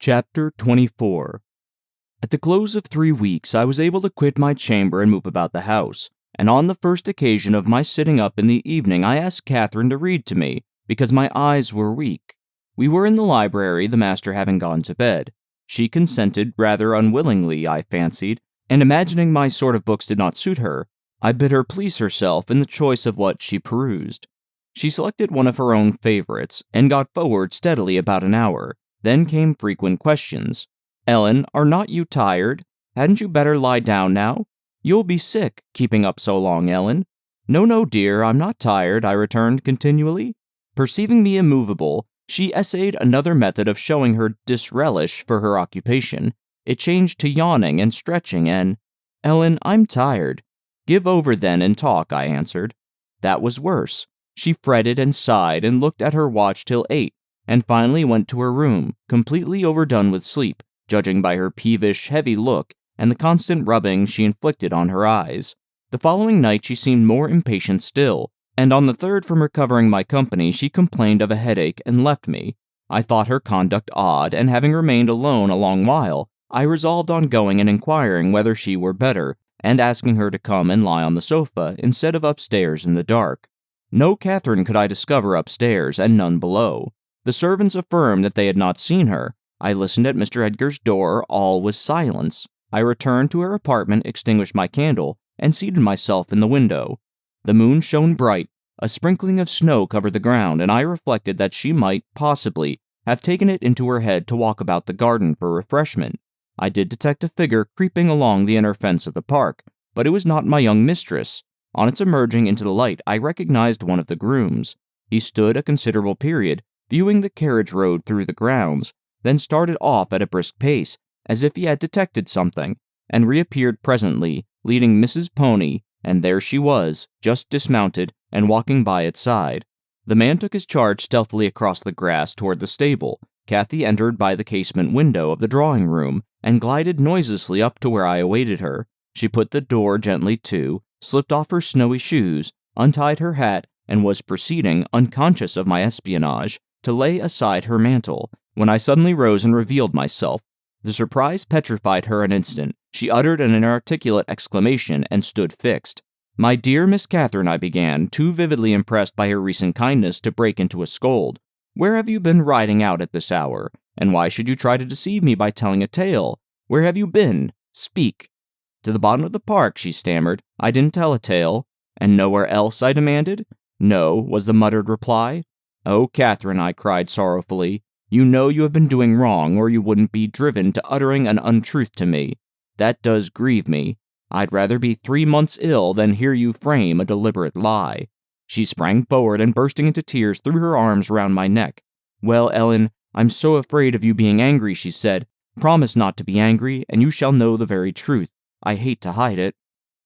Chapter 24. At the close of 3 weeks, I was able to quit my chamber and move about the house, and on the first occasion of my sitting up in the evening, I asked Catherine to read to me, because my eyes were weak. We were in the library, the master having gone to bed. She consented rather unwillingly, I fancied, and imagining my sort of books did not suit her, I bid her please herself in the choice of what she perused. She selected one of her own favorites, and got forward steadily about an hour. Then came frequent questions. "Ellen, are not you tired? Hadn't you better lie down now? You'll be sick, keeping up so long, Ellen." No, dear, I'm not tired," I returned continually. Perceiving me immovable, she essayed another method of showing her disrelish for her occupation. It changed to yawning and stretching, and, "Ellen, I'm tired." "Give over then and talk," I answered. That was worse. She fretted and sighed and looked at her watch till 8. And finally went to her room, completely overdone with sleep, judging by her peevish, heavy look and the constant rubbing she inflicted on her eyes. The following night she seemed more impatient still, and on the third from recovering my company she complained of a headache and left me. I thought her conduct odd, and having remained alone a long while, I resolved on going and inquiring whether she were better, and asking her to come and lie on the sofa instead of upstairs in the dark. No Catherine could I discover upstairs, and none below. The servants affirmed that they had not seen her. I listened at Mr. Edgar's door. All was silence. I returned to her apartment, extinguished my candle, and seated myself in the window. The moon shone bright. A sprinkling of snow covered the ground, and I reflected that she might, possibly, have taken it into her head to walk about the garden for refreshment. I did detect a figure creeping along the inner fence of the park, but it was not my young mistress. On its emerging into the light, I recognized one of the grooms. He stood a considerable period, viewing the carriage road through the grounds, then started off at a brisk pace, as if he had detected something, and reappeared presently, leading Mrs. Pony, and there she was, just dismounted, and walking by its side. The man took his charge stealthily across the grass toward the stable. Cathy entered by the casement window of the drawing-room, and glided noiselessly up to where I awaited her. She put the door gently to, slipped off her snowy shoes, untied her hat, and was proceeding, unconscious of my espionage, to lay aside her mantle, when I suddenly rose and revealed myself. The surprise petrified her an instant. She uttered an inarticulate exclamation and stood fixed. "My dear Miss Catherine," I began, too vividly impressed by her recent kindness to break into a scold, "where have you been riding out at this hour? And why should you try to deceive me by telling a tale? Where have you been? Speak." "To the bottom of the park," she stammered. "I didn't tell a tale." "And nowhere else?" I demanded. "No," was the muttered reply. "Oh, Catherine," I cried sorrowfully, "you know you have been doing wrong, or you wouldn't be driven to uttering an untruth to me. That does grieve me. I'd rather be 3 months ill than hear you frame a deliberate lie." She sprang forward and, bursting into tears, threw her arms round my neck. "Well, Ellen, I'm so afraid of you being angry," she said. "Promise not to be angry, and you shall know the very truth. I hate to hide it."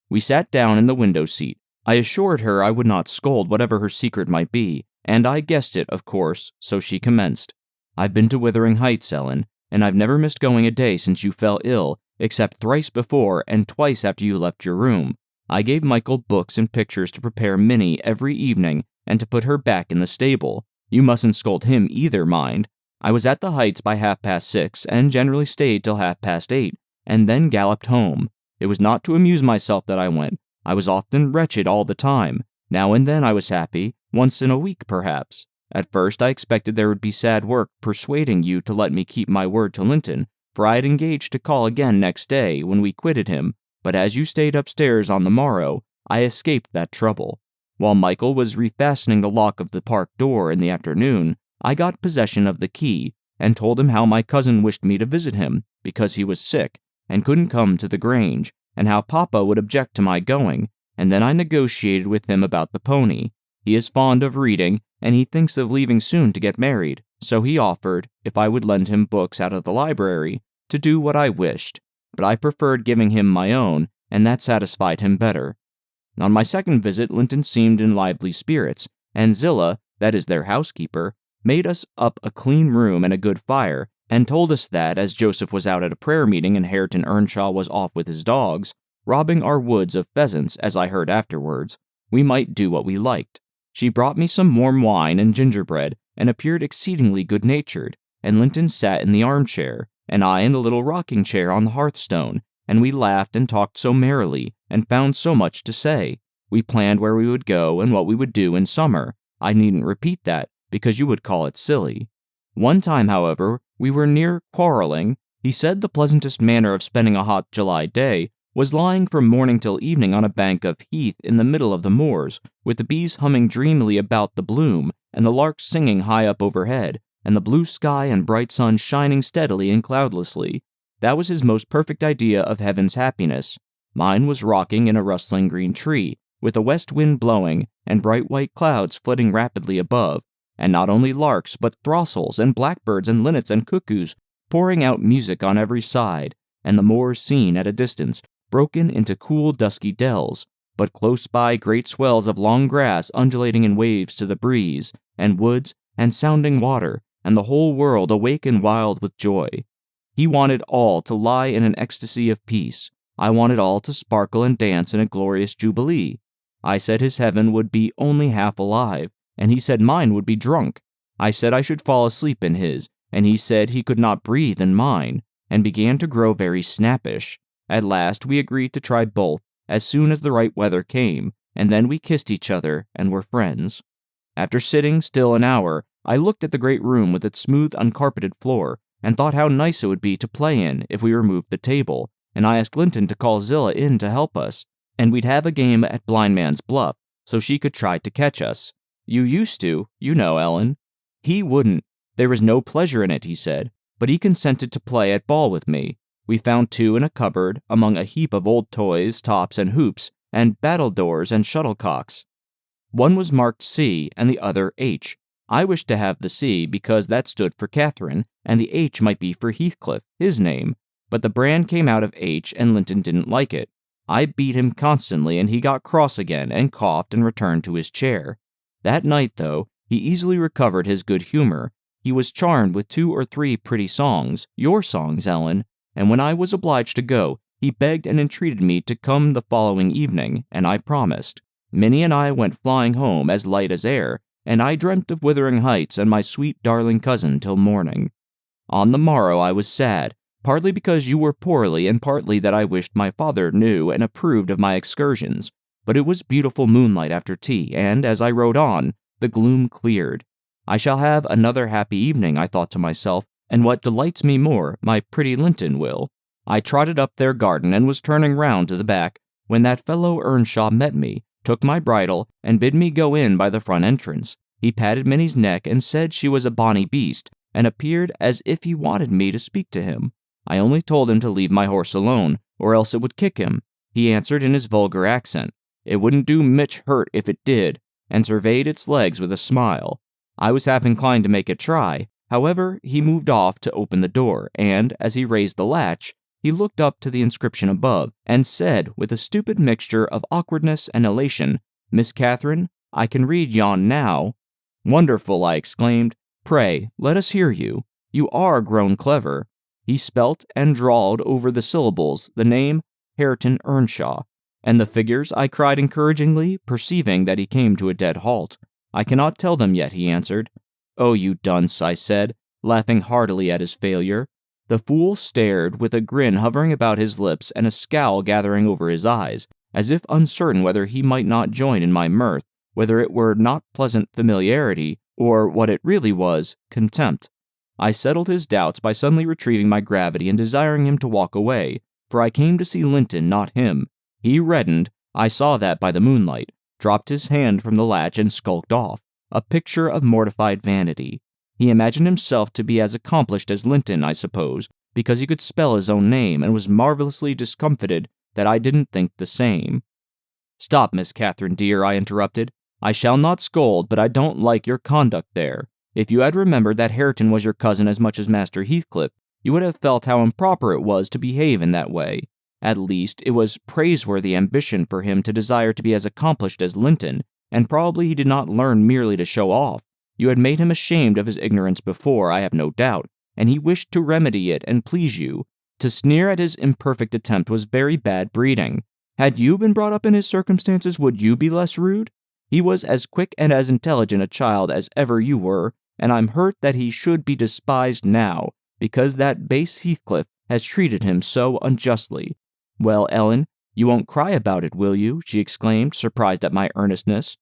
We sat down in the window seat. I assured her I would not scold, whatever her secret might be, and I guessed it, of course, so she commenced. "I've been to Wuthering Heights, Ellen, and I've never missed going a day since you fell ill, except thrice before and twice after you left your room. I gave Michael books and pictures to prepare Minnie every evening and to put her back in the stable. You mustn't scold him either, mind. I was at the Heights by 6:30, and generally stayed till 8:30, and then galloped home. It was not to amuse myself that I went. I was often wretched all the time. Now and then I was happy, once in a week perhaps. At first I expected there would be sad work persuading you to let me keep my word to Linton, for I had engaged to call again next day when we quitted him, but as you stayed upstairs on the morrow, I escaped that trouble. While Michael was refastening the lock of the park door in the afternoon, I got possession of the key, and told him how my cousin wished me to visit him, because he was sick, and couldn't come to the Grange, and how Papa would object to my going, and then I negotiated with him about the pony. He is fond of reading, and he thinks of leaving soon to get married, so he offered, if I would lend him books out of the library, to do what I wished, but I preferred giving him my own, and that satisfied him better. On my second visit, Linton seemed in lively spirits, and Zillah, that is their housekeeper, made us up a clean room and a good fire, and told us that, as Joseph was out at a prayer meeting and Hareton Earnshaw was off with his dogs, robbing our woods of pheasants, as I heard afterwards, we might do what we liked. She brought me some warm wine and gingerbread, and appeared exceedingly good-natured, and Linton sat in the armchair, and I in the little rocking chair on the hearthstone, and we laughed and talked so merrily, and found so much to say. We planned where we would go and what we would do in summer. I needn't repeat that, because you would call it silly. One time, however, we were near quarreling. He said the pleasantest manner of spending a hot July day was lying from morning till evening on a bank of heath in the middle of the moors, with the bees humming dreamily about the bloom, and the larks singing high up overhead, and the blue sky and bright sun shining steadily and cloudlessly. That was his most perfect idea of heaven's happiness. Mine was rocking in a rustling green tree, with a west wind blowing, and bright white clouds flitting rapidly above, and not only larks, but throstles and blackbirds and linnets and cuckoos pouring out music on every side, and the moors seen at a distance, broken into cool dusky dells, but close by great swells of long grass undulating in waves to the breeze, and woods, and sounding water, and the whole world awake and wild with joy. He wanted all to lie in an ecstasy of peace. I wanted all to sparkle and dance in a glorious jubilee. I said his heaven would be only half alive, and he said mine would be drunk. I said I should fall asleep in his, and he said he could not breathe in mine, and began to grow very snappish. At last we agreed to try both as soon as the right weather came, and then we kissed each other and were friends. After sitting still an hour, I looked at the great room with its smooth, uncarpeted floor, and thought how nice it would be to play in if we removed the table, and I asked Linton to call Zillah in to help us, and we'd have a game at Blind Man's Bluff, so she could try to catch us. You used to, you know, Ellen. He wouldn't. There was no pleasure in it, he said, but he consented to play at ball with me. We found two in a cupboard, among a heap of old toys, tops, and hoops, and battledores and shuttlecocks. One was marked C, and the other H. I wished to have the C because that stood for Catherine, and the H might be for Heathcliff, his name, but the brand came out of H, and Linton didn't like it. I beat him constantly, and he got cross again, and coughed and returned to his chair. That night, though, he easily recovered his good humor. He was charmed with 2 or 3 pretty songs, your songs, Ellen, and when I was obliged to go, he begged and entreated me to come the following evening, and I promised. Minnie and I went flying home as light as air, and I dreamt of Wuthering Heights and my sweet darling cousin till morning. On the morrow I was sad, partly because you were poorly and partly that I wished my father knew and approved of my excursions, but it was beautiful moonlight after tea, and as I rode on, the gloom cleared. I shall have another happy evening, I thought to myself, and what delights me more, my pretty Linton will. I trotted up their garden and was turning round to the back, when that fellow Earnshaw met me, took my bridle, and bid me go in by the front entrance. He patted Minnie's neck and said she was a bonny beast, and appeared as if he wanted me to speak to him. I only told him to leave my horse alone, or else it would kick him. He answered in his vulgar accent, "It wouldn't do Mitch hurt if it did," and surveyed its legs with a smile. I was half inclined to make it try. However, he moved off to open the door, and, as he raised the latch, he looked up to the inscription above, and said, with a stupid mixture of awkwardness and elation, "Miss Catherine, I can read yon now." "Wonderful," I exclaimed. "Pray, let us hear you. You are grown clever." He spelt and drawled over the syllables the name Hareton Earnshaw. "And the figures?" I cried encouragingly, perceiving that he came to a dead halt. "I cannot tell them yet," he answered. "Oh, you dunce," I said, laughing heartily at his failure. The fool stared, with a grin hovering about his lips and a scowl gathering over his eyes, as if uncertain whether he might not join in my mirth, whether it were not pleasant familiarity, or what it really was, contempt. I settled his doubts by suddenly retrieving my gravity and desiring him to walk away, for I came to see Linton, not him. He reddened, I saw that by the moonlight, dropped his hand from the latch and skulked off, a picture of mortified vanity. He imagined himself to be as accomplished as Linton, I suppose, because he could spell his own name, and was marvelously discomfited that I didn't think the same. "Stop, Miss Catherine, dear," I interrupted. "I shall not scold, but I don't like your conduct there. If you had remembered that Hareton was your cousin as much as Master Heathcliff, you would have felt how improper it was to behave in that way. At least, it was praiseworthy ambition for him to desire to be as accomplished as Linton, and probably he did not learn merely to show off. You had made him ashamed of his ignorance before, I have no doubt, and he wished to remedy it and please you. To sneer at his imperfect attempt was very bad breeding. Had you been brought up in his circumstances, would you be less rude? He was as quick and as intelligent a child as ever you were, and I'm hurt that he should be despised now, because that base Heathcliff has treated him so unjustly. Well, Ellen, you won't cry about it, will you?" she exclaimed, surprised at my earnestness.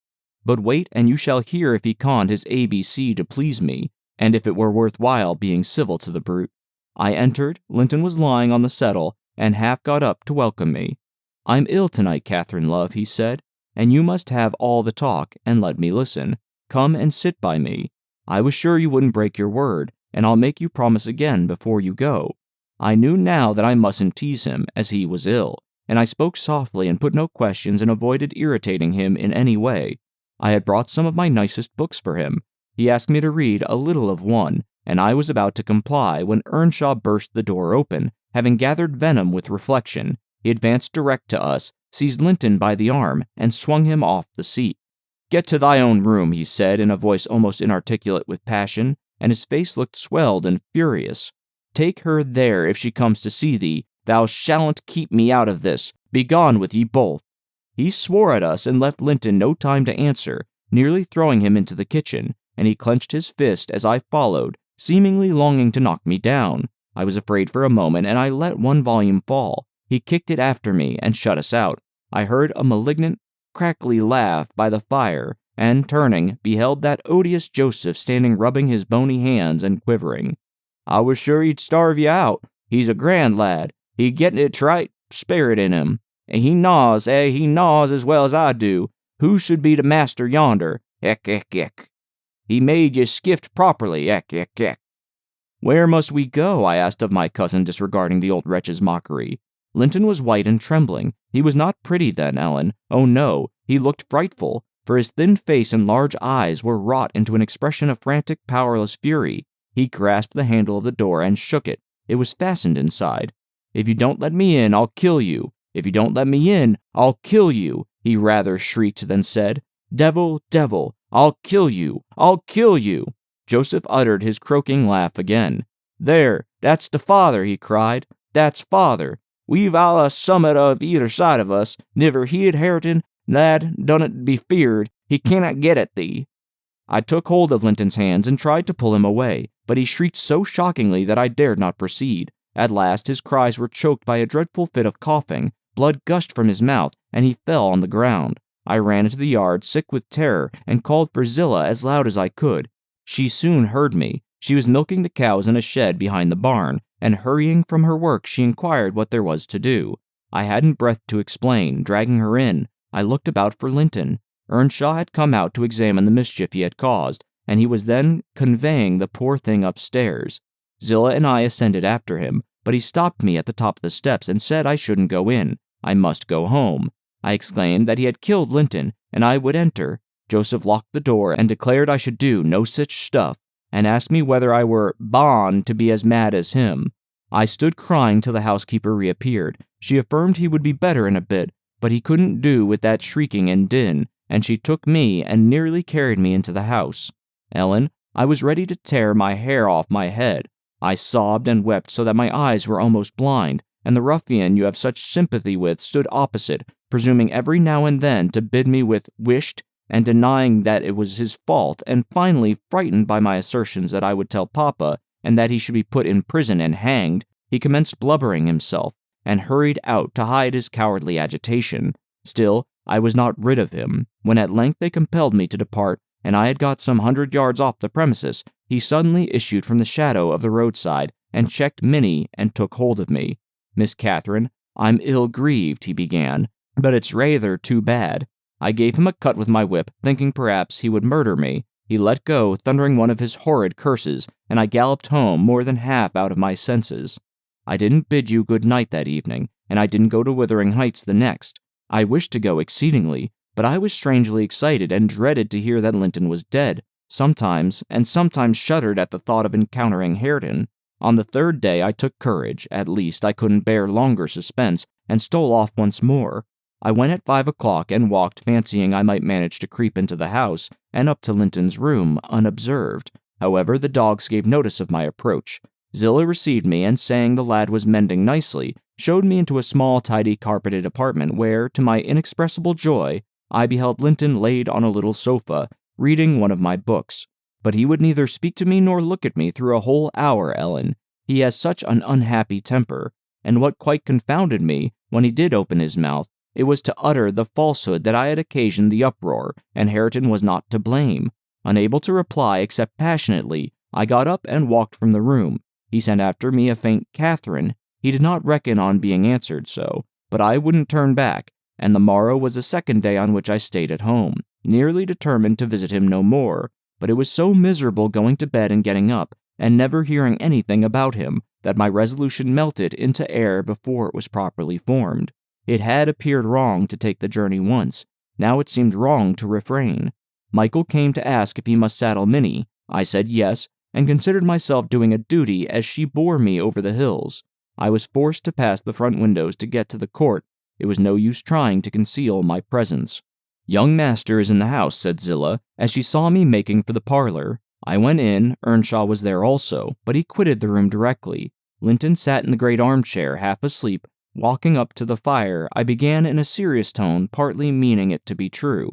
"But wait, and you shall hear if he conned his ABC to please me, and if it were worth while being civil to the brute." I entered. Linton was lying on the settle, and half got up to welcome me. "I'm ill tonight, Catherine, love," he said, "and you must have all the talk, and let me listen. Come and sit by me. I was sure you wouldn't break your word, and I'll make you promise again before you go." I knew now that I mustn't tease him, as he was ill, and I spoke softly and put no questions and avoided irritating him in any way. I had brought some of my nicest books for him. He asked me to read a little of one, and I was about to comply when Earnshaw burst the door open. Having gathered venom with reflection, he advanced direct to us, seized Linton by the arm, and swung him off the seat. "Get to thy own room," he said in a voice almost inarticulate with passion, and his face looked swelled and furious. "Take her there if she comes to see thee. Thou shalt keep me out of this. Begone with ye both." He swore at us and left Linton no time to answer, nearly throwing him into the kitchen, and he clenched his fist as I followed, seemingly longing to knock me down. I was afraid for a moment, and I let one volume fall. He kicked it after me and shut us out. I heard a malignant, crackly laugh by the fire, and, turning, beheld that odious Joseph standing rubbing his bony hands and quivering. "I was sure he'd starve you out. He's a grand lad. He gettin' it right spirit in him. And he gnaws, he gnaws as well as I do. Who should be the master yonder? Eck, eck, eck. He made you skift properly, eck, eck, eck." "Where must we go?" I asked of my cousin, disregarding the old wretch's mockery. Linton was white and trembling. He was not pretty then, Ellen. Oh no, he looked frightful, for his thin face and large eyes were wrought into an expression of frantic, powerless fury. He grasped the handle of the door and shook it. It was fastened inside. "If you don't let me in, I'll kill you. If you don't let me in, I'll kill you," he rather shrieked than said. "Devil, devil, I'll kill you, I'll kill you." Joseph uttered his croaking laugh again. "There, that's the father," he cried. "That's father. We've alla summat of either side of us. Niver heed Hareton, lad, dunnot be feared. He cannot get at thee." I took hold of Linton's hands and tried to pull him away, but he shrieked so shockingly that I dared not proceed. At last his cries were choked by a dreadful fit of coughing. Blood gushed from his mouth, and he fell on the ground. I ran into the yard, sick with terror, and called for Zillah as loud as I could. She soon heard me. She was milking the cows in a shed behind the barn, and hurrying from her work she inquired what there was to do. I hadn't breath to explain. Dragging her in, I looked about for Linton. Earnshaw had come out to examine the mischief he had caused, and he was then conveying the poor thing upstairs. Zillah and I ascended after him, but he stopped me at the top of the steps and said I shouldn't go in. I must go home. I exclaimed that he had killed Linton, and I would enter. Joseph locked the door and declared I should do no such stuff, and asked me whether I were bound to be as mad as him. I stood crying till the housekeeper reappeared. She affirmed he would be better in a bit, but he couldn't do with that shrieking and din, and she took me and nearly carried me into the house. Ellen, I was ready to tear my hair off my head. I sobbed and wept so that my eyes were almost blind, and the ruffian you have such sympathy with stood opposite, presuming every now and then to bid me with "wisht," and denying that it was his fault, and finally, frightened by my assertions that I would tell Papa, and that he should be put in prison and hanged, he commenced blubbering himself, and hurried out to hide his cowardly agitation. Still, I was not rid of him. When at length they compelled me to depart, and I had got some 100 yards off the premises, he suddenly issued from the shadow of the roadside, and checked Minnie, and took hold of me. "Miss Catherine, I'm ill-grieved," he began, "but it's rather too bad." I gave him a cut with my whip, thinking perhaps he would murder me. He let go, thundering one of his horrid curses, and I galloped home more than half out of my senses. I didn't bid you good night that evening, and I didn't go to Wuthering Heights the next. I wished to go exceedingly, but I was strangely excited and dreaded to hear that Linton was dead, sometimes shuddered at the thought of encountering Hareton. On the third day I took courage. At least I couldn't bear longer suspense, and stole off once more. I went at 5 o'clock and walked, fancying I might manage to creep into the house and up to Linton's room unobserved. However, the dogs gave notice of my approach. Zillah received me, and saying the lad was mending nicely, showed me into a small, tidy, carpeted apartment where, to my inexpressible joy, I beheld Linton laid on a little sofa, reading one of my books. But he would neither speak to me nor look at me through a whole hour, Ellen. He has such an unhappy temper, and what quite confounded me, when he did open his mouth, it was to utter the falsehood that I had occasioned the uproar, and Hareton was not to blame. Unable to reply except passionately, I got up and walked from the room. He sent after me a faint "Catherine." He did not reckon on being answered so, but I wouldn't turn back, and the morrow was the second day on which I stayed at home, nearly determined to visit him no more. But it was so miserable going to bed and getting up, and never hearing anything about him, that my resolution melted into air before it was properly formed. It had appeared wrong to take the journey once. Now it seemed wrong to refrain. Michael came to ask if he must saddle Minnie. I said yes, and considered myself doing a duty as she bore me over the hills. I was forced to pass the front windows to get to the court. It was no use trying to conceal my presence. "Young master is in the house," said Zillah, as she saw me making for the parlor. I went in. Earnshaw was there also, but he quitted the room directly. Linton sat in the great armchair, half asleep. Walking up to the fire, I began in a serious tone, partly meaning it to be true.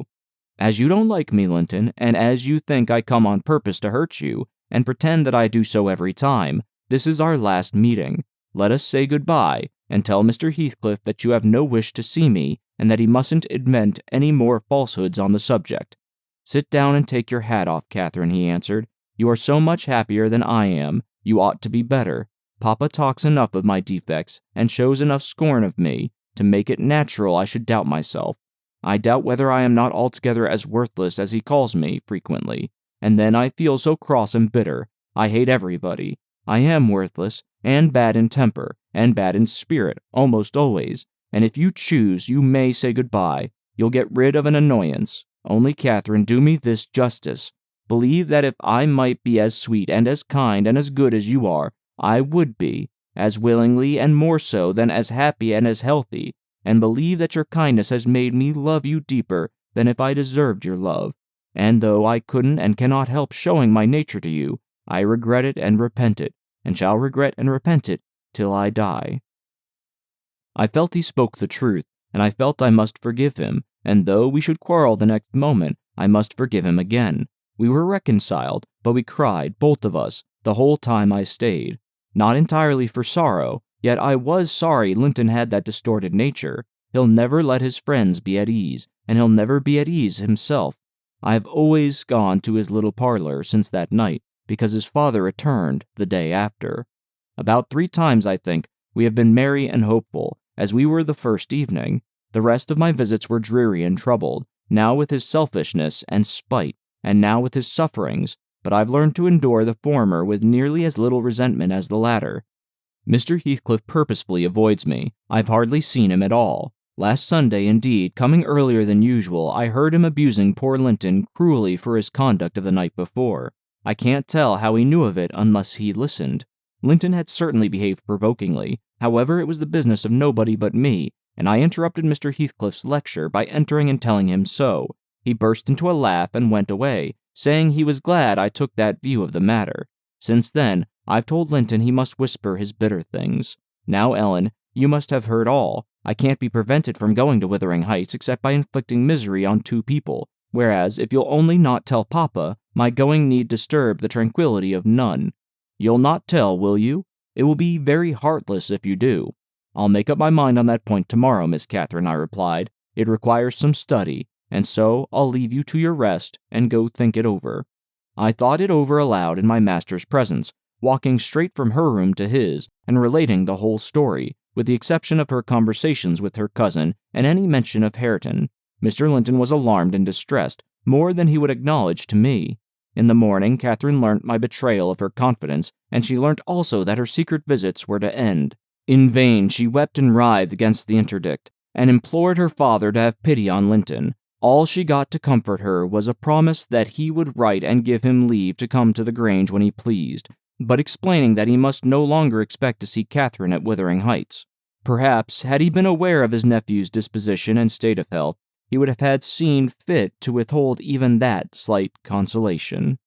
"As you don't like me, Linton, and as you think I come on purpose to hurt you, and pretend that I do so every time, this is our last meeting. Let us say good-bye, and tell Mr. Heathcliff that you have no wish to see me, and that he mustn't invent any more falsehoods on the subject." "Sit down and take your hat off, Catherine," he answered. "You are so much happier than I am. You ought to be better. Papa talks enough of my defects, and shows enough scorn of me, to make it natural I should doubt myself. I doubt whether I am not altogether as worthless as he calls me, frequently, and then I feel so cross and bitter. I hate everybody. I am worthless, and bad in temper, and bad in spirit, almost always, and if you choose, you may say good-bye. You'll get rid of an annoyance. Only, Catherine, do me this justice. Believe that if I might be as sweet and as kind and as good as you are, I would be, as willingly and more so than as happy and as healthy, and believe that your kindness has made me love you deeper than if I deserved your love. And though I couldn't and cannot help showing my nature to you, I regret it and repent it, and shall regret and repent it till I die." I felt he spoke the truth, and I felt I must forgive him, and though we should quarrel the next moment, I must forgive him again. We were reconciled, but we cried, both of us, the whole time I stayed. Not entirely for sorrow, yet I was sorry Linton had that distorted nature. He'll never let his friends be at ease, and he'll never be at ease himself. I have always gone to his little parlor since that night, because his father returned the day after. About 3 times, I think, we have been merry and hopeful, as we were the first evening. The rest of my visits were dreary and troubled, now with his selfishness and spite, and now with his sufferings, but I've learned to endure the former with nearly as little resentment as the latter. Mr. Heathcliff purposefully avoids me. I've hardly seen him at all. Last Sunday, indeed, coming earlier than usual, I heard him abusing poor Linton cruelly for his conduct of the night before. I can't tell how he knew of it unless he listened. Linton had certainly behaved provokingly. However, it was the business of nobody but me, and I interrupted Mr. Heathcliff's lecture by entering and telling him so. He burst into a laugh and went away, saying he was glad I took that view of the matter. Since then, I've told Linton he must whisper his bitter things. Now, Ellen, you must have heard all. I can't be prevented from going to Wuthering Heights except by inflicting misery on 2 people, whereas if you'll only not tell Papa, my going need disturb the tranquillity of none. You'll not tell, will you? It will be very heartless if you do. I'll make up my mind on that point tomorrow, Miss Catherine, I replied. It requires some study, and so I'll leave you to your rest and go think it over. I thought it over aloud in my master's presence, walking straight from her room to his, and relating the whole story, with the exception of her conversations with her cousin and any mention of Hareton. Mr. Linton was alarmed and distressed, more than he would acknowledge to me. In the morning, Catherine learnt my betrayal of her confidence, and she learnt also that her secret visits were to end. In vain she wept and writhed against the interdict, and implored her father to have pity on Linton. All she got to comfort her was a promise that he would write and give him leave to come to the Grange when he pleased, but explaining that he must no longer expect to see Catherine at Wuthering Heights. Perhaps, had he been aware of his nephew's disposition and state of health, he would have had seen fit to withhold even that slight consolation.